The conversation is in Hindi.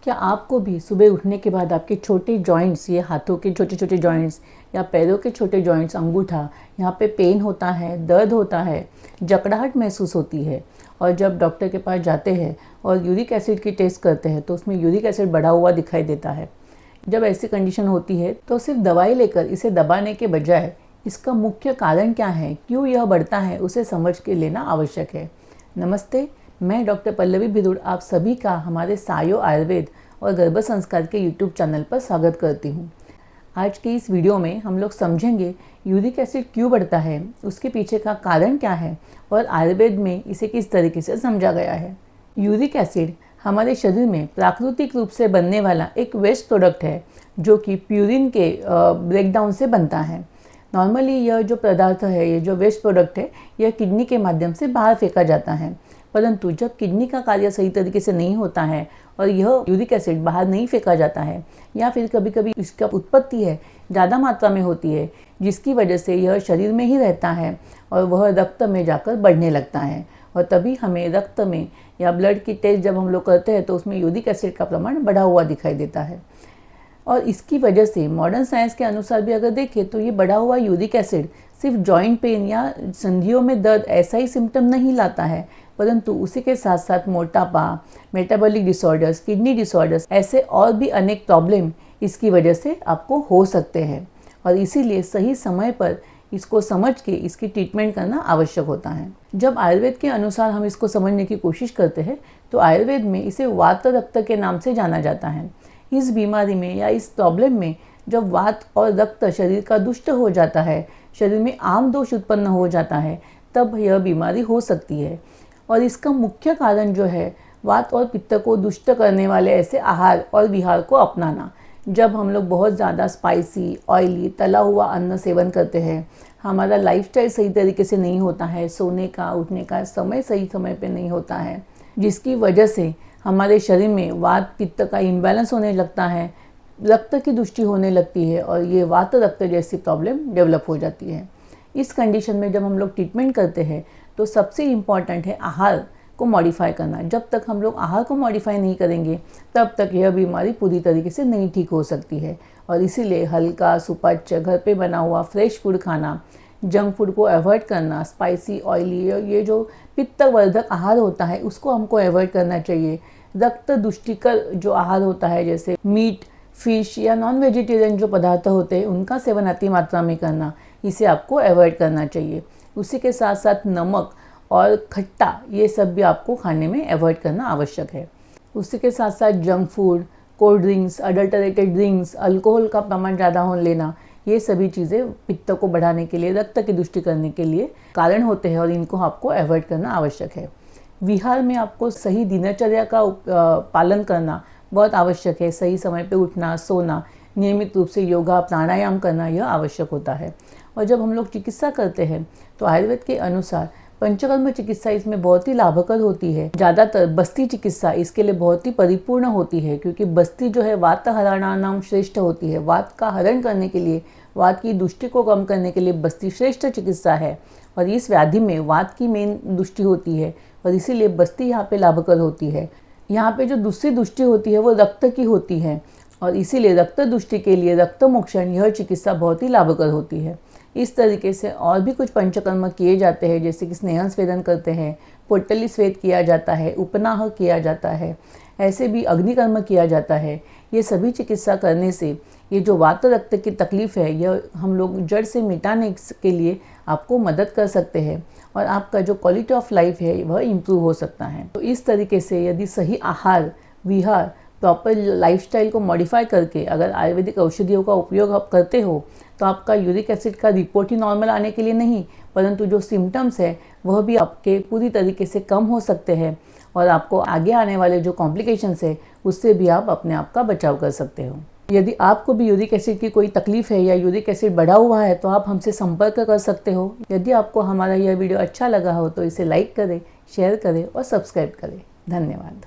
क्या आपको भी सुबह उठने के बाद आपके छोटे जॉइंट्स, ये हाथों के छोटे छोटे जॉइंट्स या पैरों के छोटे जॉइंट्स, अंगूठा, यहाँ पे पेन होता है, दर्द होता है, जकड़ाहट महसूस होती है और जब डॉक्टर के पास जाते हैं और यूरिक एसिड की टेस्ट करते हैं तो उसमें यूरिक एसिड बढ़ा हुआ दिखाई देता है। जब ऐसी कंडीशन होती है तो सिर्फ दवाई लेकर इसे दबाने के बजाय इसका मुख्य कारण क्या है, क्यों यह बढ़ता है, उसे समझ के लेना आवश्यक है। नमस्ते, मैं डॉक्टर पल्लवी भिरुड़ आप सभी का हमारे सायो आयुर्वेद और गर्भ संस्कार के यूट्यूब चैनल पर स्वागत करती हूँ। आज की इस वीडियो में हम लोग समझेंगे यूरिक एसिड क्यों बढ़ता है, उसके पीछे का कारण क्या है और आयुर्वेद में इसे किस तरीके से समझा गया है। यूरिक एसिड हमारे शरीर में प्राकृतिक रूप से बनने वाला एक वेस्ट प्रोडक्ट है जो कि प्यूरिन के ब्रेकडाउन से बनता है। नॉर्मली यह जो पदार्थ है, ये जो वेस्ट प्रोडक्ट है, यह किडनी के माध्यम से बाहर फेंका जाता है, परंतु जब किडनी का कार्य सही तरीके से नहीं होता है और यह यूरिक एसिड बाहर नहीं फेंका जाता है या फिर कभी कभी इसका उत्पत्ति है ज़्यादा मात्रा में होती है, जिसकी वजह से यह शरीर में ही रहता है और वह रक्त में जाकर बढ़ने लगता है और तभी हमें रक्त में या ब्लड की टेस्ट जब हम लोग करते हैं तो उसमें यूरिक एसिड का प्रमाण बढ़ा हुआ दिखाई देता है। और इसकी वजह से मॉडर्न साइंस के अनुसार भी अगर देखें तो ये बढ़ा हुआ यूरिक एसिड सिर्फ जॉइंट पेन या संधियों में दर्द ऐसा ही सिम्टम नहीं लाता है, परंतु उसी के साथ साथ मोटापा, मेटाबॉलिक डिसऑर्डर्स, किडनी डिसऑर्डर्स, ऐसे और भी अनेक प्रॉब्लम इसकी वजह से आपको हो सकते हैं और इसीलिए सही समय पर इसको समझ के इसकी ट्रीटमेंट करना आवश्यक होता है। जब आयुर्वेद के अनुसार हम इसको समझने की कोशिश करते हैं तो आयुर्वेद में इसे वात रक्त के नाम से जाना जाता है। इस बीमारी में या इस प्रॉब्लम में जब वात और रक्त शरीर का दुष्ट हो जाता है, शरीर में आम दोष उत्पन्न हो जाता है, तब यह बीमारी हो सकती है। और इसका मुख्य कारण जो है वात और पित्त को दुष्ट करने वाले ऐसे आहार और विहार को अपनाना। जब हम लोग बहुत ज़्यादा स्पाइसी, ऑयली, तला हुआ अन्न सेवन करते हैं, हमारा लाइफस्टाइल सही तरीके से नहीं होता है, सोने का उठने का समय सही समय पे नहीं होता है, जिसकी वजह से हमारे शरीर में वात पित्त का इम्बैलेंस होने लगता है, रक्त की दुष्टि होने लगती है और ये वात रक्त जैसी प्रॉब्लम डेवलप हो जाती है। इस कंडीशन में जब हम लोग ट्रीटमेंट करते हैं तो सबसे इम्पॉर्टेंट है आहार को मॉडिफाई करना। जब तक हम लोग आहार को मॉडिफाई नहीं करेंगे तब तक यह बीमारी पूरी तरीके से नहीं ठीक हो सकती है और इसीलिए हल्का, सुपाच्य, घर पे बना हुआ फ्रेश फूड खाना, जंक फूड को अवॉइड करना, स्पाइसी, ऑयली, ये जो पित्तवर्धक आहार होता है उसको हमको अवॉइड करना चाहिए। रक्त दुष्टिकर जो आहार होता है जैसे मीट, फिश या नॉन वेजिटेरियन जो पदार्थ होते हैं उनका सेवन अति मात्रा में करना, इसे आपको अवॉइड करना चाहिए। उसी के साथ साथ नमक और खट्टा, ये सब भी आपको खाने में अवॉइड करना आवश्यक है। उसी के साथ साथ junk food, cold drinks, adulterated drinks, alcohol का प्रमाण ज़्यादा हो लेना, ये सभी चीज़ें पित्त को बढ़ाने के लिए, रक्त की दुष्टि करने के लिए कारण होते हैं और इनको आपको अवॉइड करना आवश्यक है। विहार में आपको सही दिनचर्या का पालन करना बहुत आवश्यक है। सही समय पे उठना, सोना, नियमित रूप से योगा, प्राणायाम करना यह आवश्यक होता है। और जब हम लोग चिकित्सा करते हैं तो आयुर्वेद के अनुसार पंचकर्म चिकित्सा इसमें बहुत ही लाभकर होती है। ज़्यादातर बस्ती चिकित्सा इसके लिए बहुत ही परिपूर्ण होती है क्योंकि बस्ती जो है वात हरणानाम श्रेष्ठ होती है। वात का हरण करने के लिए, वात की दुष्टि को कम करने के लिए बस्ती श्रेष्ठ चिकित्सा है और इस व्याधि में वात की मेन दुष्टि होती है और इसीलिए बस्ती यहाँ पे लाभकर होती है। यहाँ पे जो दूसरी दुष्टि होती है वो रक्त की होती है और इसीलिए रक्त दुष्टि के लिए रक्त मोक्षण यह चिकित्सा बहुत ही लाभकर होती है। इस तरीके से और भी कुछ पंचकर्म किए जाते हैं जैसे कि स्नेहन स्वेदन करते हैं, पोटली स्वेद किया जाता है, उपनाह किया जाता है, ऐसे भी अग्निकर्म किया जाता है। ये सभी चिकित्सा करने से ये जो वात रक्त की तकलीफ़ है यह हम लोग जड़ से मिटाने के लिए आपको मदद कर सकते हैं और आपका जो क्वालिटी ऑफ लाइफ है वह इम्प्रूव हो सकता है। तो इस तरीके से यदि सही आहार, विहार, प्रॉपर लाइफस्टाइल को मॉडिफाई करके अगर आयुर्वेदिक औषधियों का उपयोग आप करते हो तो आपका यूरिक एसिड का रिपोर्ट ही नॉर्मल आने के लिए नहीं, परंतु जो सिम्टम्स है वह भी आपके पूरी तरीके से कम हो सकते हैं और आपको आगे आने वाले जो कॉम्प्लिकेशंस है उससे भी आप अपने आप का बचाव कर सकते हो। यदि आपको भी यूरिक एसिड की कोई तकलीफ है या यूरिक एसिड बढ़ा हुआ है तो आप हमसे संपर्क कर सकते हो। यदि आपको हमारा यह वीडियो अच्छा लगा हो तो इसे लाइक करें, शेयर करें और सब्सक्राइब करें। धन्यवाद।